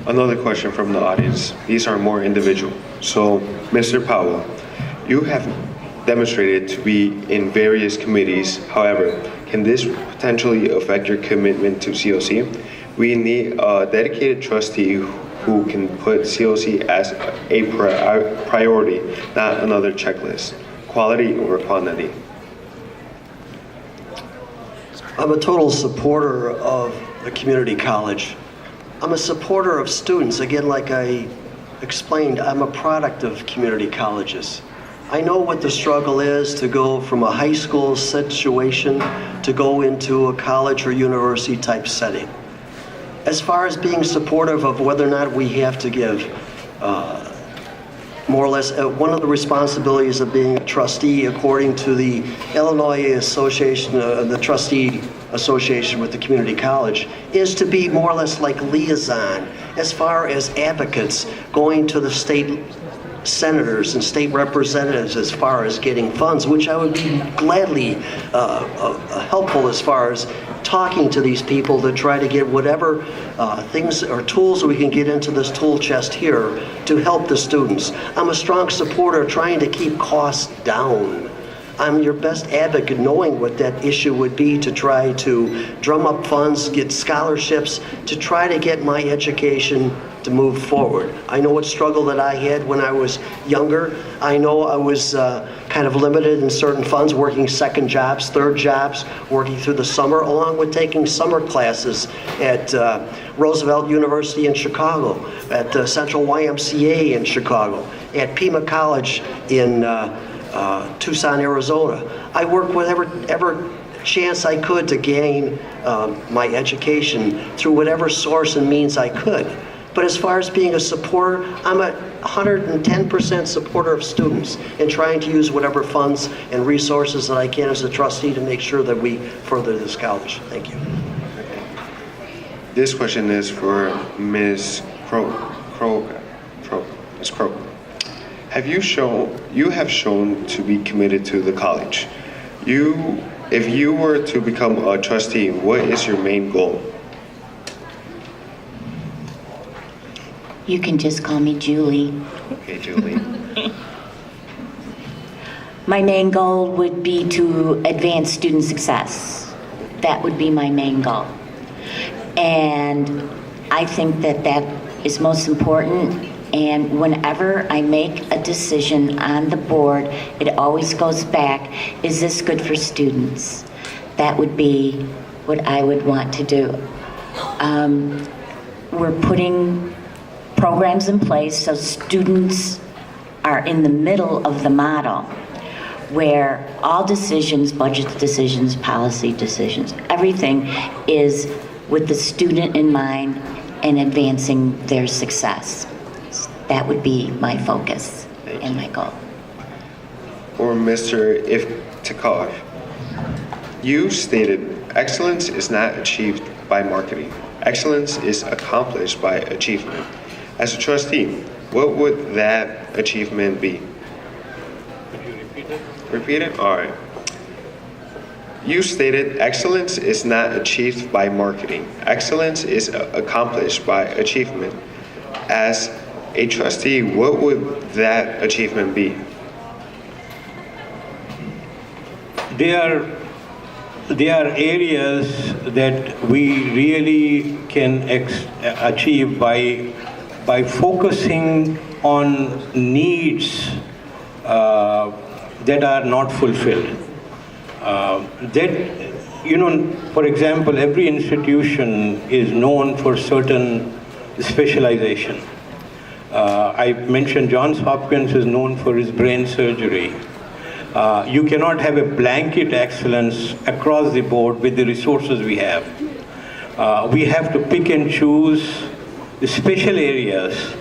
Another question from the audience. These are more individual. So, Mr. Powell, you have demonstrated to be in various committees. However, can this potentially affect your commitment to CLC? We need a dedicated trustee who can put CLC as a priority, not another checklist. Quality over quantity. I'm a total supporter of the community college. I'm a supporter of students. Again, like I explained, I'm a product of community colleges. I know what the struggle is to go from a high school situation to go into a college or university type setting. As far as being supportive of whether or not we have to give, more or less, one of the responsibilities of being a trustee, according to the Illinois Association, the Trustee Association with the Community College, is to be more or less like liaison as far as advocates going to the state senators and state representatives as far as getting funds, which I would be gladly helpful as far as talking to these people to try to get whatever things or tools we can get into this tool chest here to help the students. I'm a strong supporter of trying to keep costs down. I'm your best advocate knowing what that issue would be to try to drum up funds, get scholarships, to try to get my education to move forward. I know what struggle that I had when I was younger. I know I was kind of limited in certain funds, working second jobs, third jobs, working through the summer, along with taking summer classes at Roosevelt University in Chicago, at Central YMCA in Chicago, at Pima College in Tucson, Arizona. I worked whatever chance I could to gain my education through whatever source and means I could. But as far as being a supporter, I'm a 110% supporter of students and trying to use whatever funds and resources that I can as a trustee to make sure that we further this college. Thank you. This question is for Ms. Ms. Crow. You have shown to be committed to the college. If you were to become a trustee, what is your main goal? You can just call me Julie. Okay, Julie. My main goal would be to advance student success. That would be my main goal. And I think that that is most important. And whenever I make a decision on the board, it always goes back, is this good for students? That would be what I would want to do. We're putting programs in place so students are in the middle of the model, where all decisions, budget decisions, policy decisions, everything is with the student in mind and advancing their success. That would be my focus and my goal. Or Mr. Iftikhar, you stated excellence is not achieved by marketing. Excellence is accomplished by achievement. As a trustee, what would that achievement be? Could you repeat it? Repeat it? All right. You stated excellence is not achieved by marketing. Excellence is accomplished by achievement. As a trustee, what would that achievement be? There are areas that we really can achieve by focusing on needs that are not fulfilled. For example, every institution is known for certain specialization. I mentioned Johns Hopkins is known for his brain surgery. You cannot have a blanket excellence across the board with the resources we have. We have to pick and choose the special areas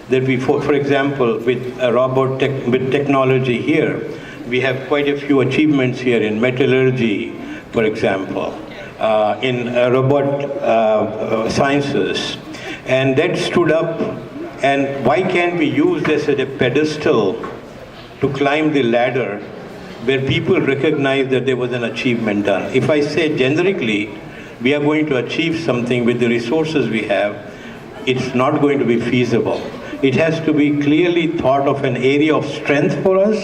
that we, for example, with with technology here, we have quite a few achievements here in metallurgy, for example, in robot sciences. And that stood up, and why can't we use this as a pedestal to climb the ladder where people recognize that there was an achievement done? If I say generically, we are going to achieve something with the resources we have, it's not going to be feasible. It has to be clearly thought of an area of strength for us,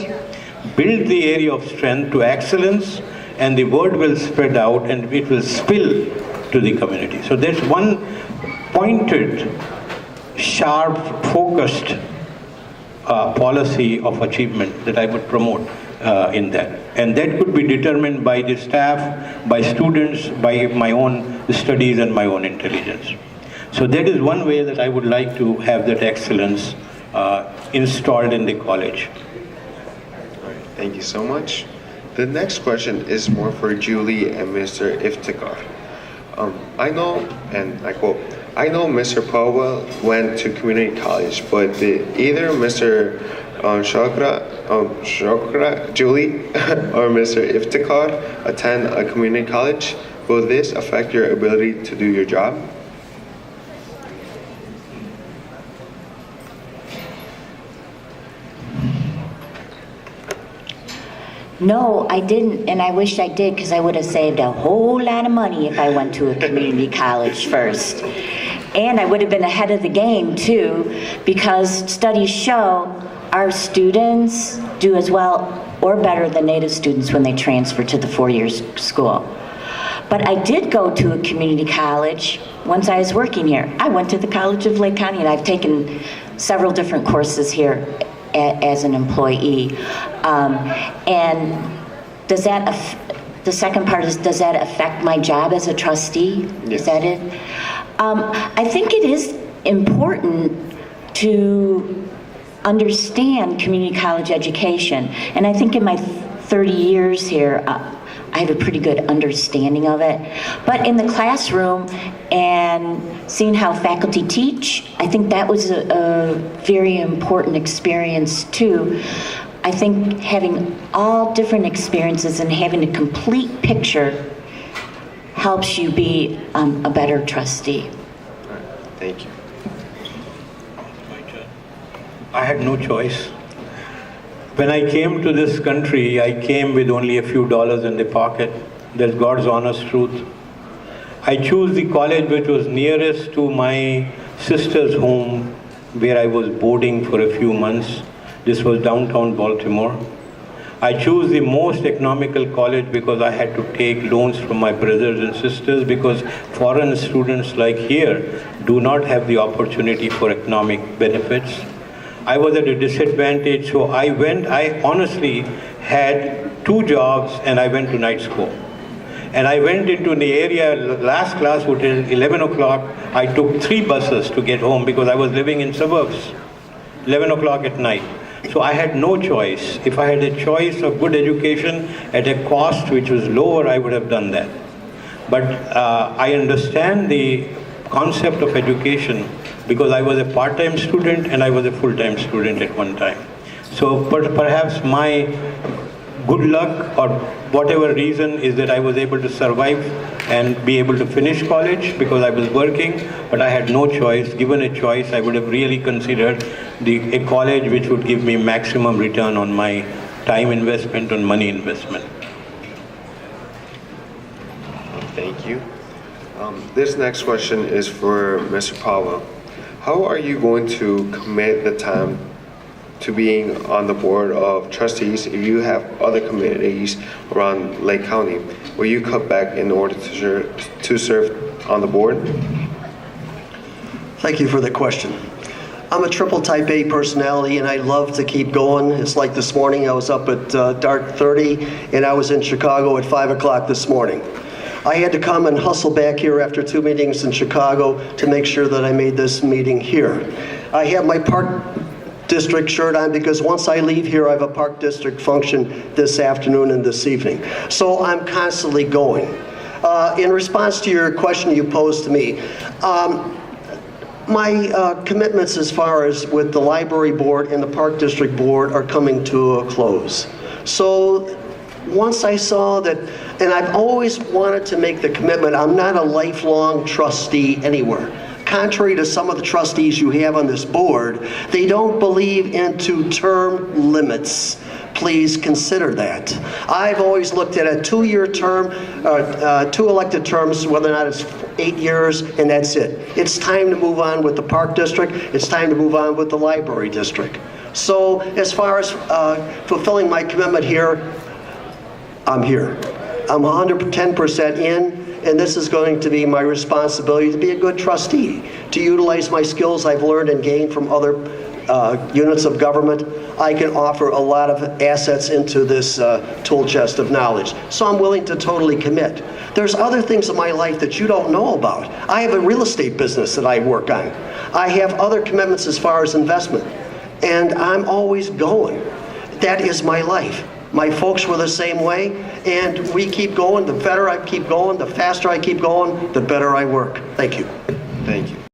build the area of strength to excellence, and the word will spread out and it will spill to the community. So there's one pointed, sharp, focused policy of achievement that I would promote in that. And that could be determined by the staff, by students, by my own studies and my own intelligence. So that is one way that I would like to have that excellence installed in the college. All right, thank you so much. The next question is more for Julie and Mr. Iftikhar. I know, and I quote, I know Mr. Powell went to community college, but did either Mr. Shokra, Julie, or Mr. Iftikhar attend a community college? Will this affect your ability to do your job? No, I didn't, and I wish I did, because I would have saved a whole lot of money if I went to a community college first. And I would have been ahead of the game, too, because studies show our students do as well or better than native students when they transfer to the four-year school. But I did go to a community college once I was working here. I went to the College of Lake County, and I've taken several different courses here as an employee. And does that, the second part is, does that affect my job as a trustee? Yes. Is that it? I think it is important to understand community college education. And I think in my 30 years here, I have a pretty good understanding of it. But in the classroom and seeing how faculty teach, I think that was a very important experience too. I think having all different experiences and having a complete picture helps you be a better trustee. All right, thank you. I had no choice. When I came to this country, I came with only a few dollars in the pocket. That's God's honest truth. I chose the college which was nearest to my sister's home, where I was boarding for a few months. This was downtown Baltimore. I chose the most economical college because I had to take loans from my brothers and sisters, because foreign students like here do not have the opportunity for economic benefits. I was at a disadvantage, so I honestly had 2 jobs and I went to night school. And I went into the area, last class was till 11 o'clock. I took 3 buses to get home because I was living in suburbs, 11 o'clock at night. So I had no choice. If I had a choice of good education at a cost which was lower, I would have done that. But I understand the concept of education because I was a part-time student and I was a full-time student at one time. So perhaps my good luck or whatever reason is that I was able to survive and be able to finish college because I was working, but I had no choice. Given a choice, I would have really considered a college which would give me maximum return on my time investment, on money investment. Thank you. This next question is for Mr. Powell. How are you going to commit the time to being on the board of trustees if you have other committees around Lake County? Will you cut back in order to serve on the board? Thank you for the question. I'm a triple type A personality and I love to keep going. It's like this morning I was up at dark 30 and I was in Chicago at 5 o'clock this morning. I had to come and hustle back here after 2 meetings in Chicago to make sure that I made this meeting here. I have my Park District shirt on because once I leave here, I have a Park District function this afternoon and this evening. So I'm constantly going. In response to your question you posed to me, my commitments as far as with the Library Board and the Park District Board are coming to a close. So once I saw that, and I've always wanted to make the commitment, I'm not a lifelong trustee anywhere. Contrary to some of the trustees you have on this board, they don't believe into term limits. please consider that. I've always looked at a 2-year term, 2 elected terms, whether or not it's 8 years, and that's it. It's time to move on with the Park District. It's time to move on with the Library District. So as far as fulfilling my commitment here, I'm here. I'm 110% in. And this is going to be my responsibility to be a good trustee, to utilize my skills I've learned and gained from other units of government. I can offer a lot of assets into this tool chest of knowledge. So I'm willing to totally commit. There's other things in my life that you don't know about. I have a real estate business that I work on. I have other commitments as far as investment. And I'm always going. That is my life. My folks were the same way, and we keep going. The better I keep going, the faster I keep going, the better I work. Thank you. Thank you.